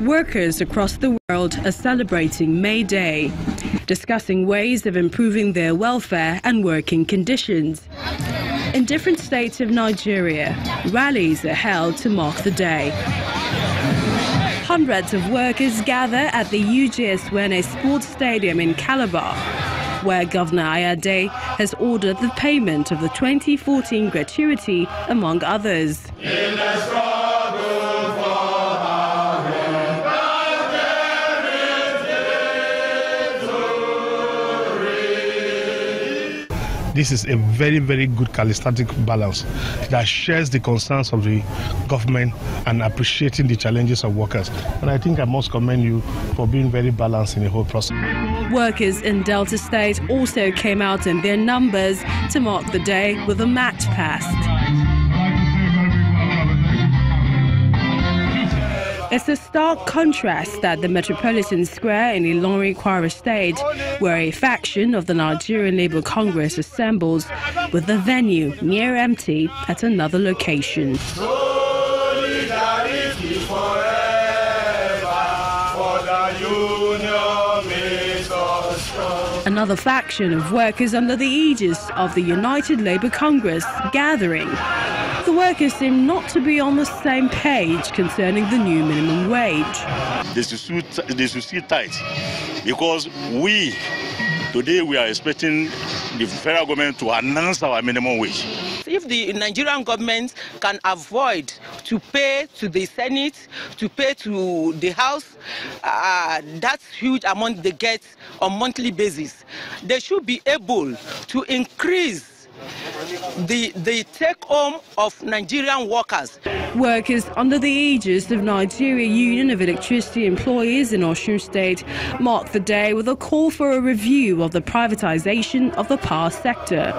Workers across the world are celebrating May Day, discussing ways of improving their welfare and working conditions. In different states of Nigeria, rallies are held to mark the day. Hundreds of workers gather at the UJS Wene Sports Stadium in Calabar, where Governor Ayade has ordered the payment of the 2014 gratuity, among others. This is a very, very good calisthenic balance that shares the concerns of the government and appreciating the challenges of workers. And I think I must commend you for being very balanced in the whole process. Workers in Delta State also came out in their numbers to mark the day with a match passed. It's a stark contrast at the Metropolitan Square in Ilorin, Kwara State, where a faction of the Nigerian Labour Congress assembles, with the venue near empty at another location. Another faction of workers under the aegis of the United Labour Congress gathering. The workers seem not to be on the same page concerning the new minimum wage. They should sit tight, because today we are expecting the federal government to announce our minimum wage. If the Nigerian government can avoid to pay to the Senate, to pay to the House, that's huge amount they get on monthly basis. They should be able to increase the take-home of Nigerian workers. Workers under the aegis of Nigeria Union of Electricity Employees in Osun State marked the day with a call for a review of the privatization of the power sector.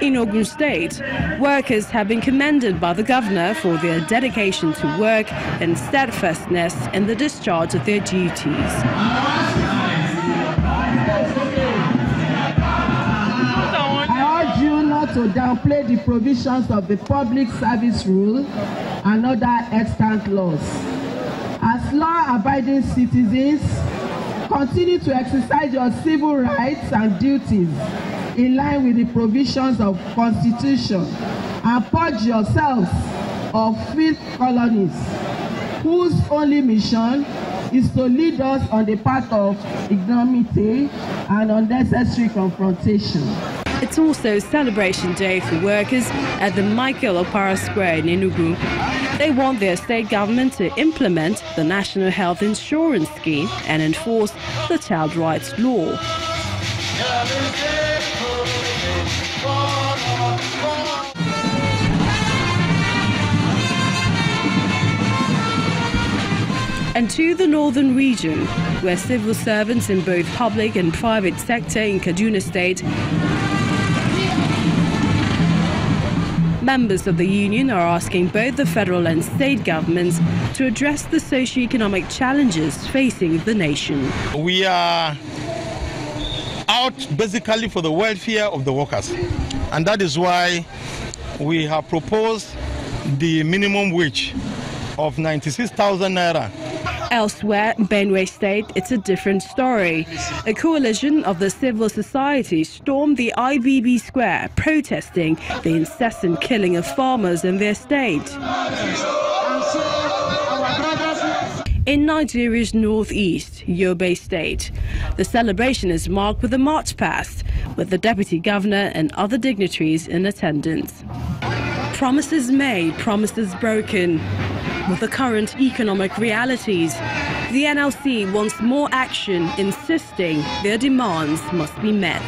In Ogun State, workers have been commended by the governor for their dedication to work and steadfastness in the discharge of their duties. I urge you not to downplay the provisions of the Public Service Rule and other extant laws. As law-abiding citizens, continue to exercise your civil rights and duties in line with the provisions of Constitution, and purge yourselves of filth colonies, whose only mission is to lead us on the path of ignominy and unnecessary confrontation. It's also Celebration Day for workers at the Michael Opara Square in Enugu. They want their state government to implement the National Health Insurance Scheme and enforce the Child Rights Law. And to the northern region, where civil servants in both public and private sector in Kaduna State, members of the union are asking both the federal and state governments to address the socio-economic challenges facing the nation. We are out basically for the welfare of the workers, and that is why we have proposed the minimum wage of 96,000 naira. Elsewhere, Benue State, it's a different story. A coalition of the civil society stormed the IBB Square, protesting the incessant killing of farmers in their state. In Nigeria's northeast, Yobe State, the celebration is marked with a march past, with the deputy governor and other dignitaries in attendance. Promises made, promises broken. With the current economic realities, the NLC wants more action, insisting their demands must be met.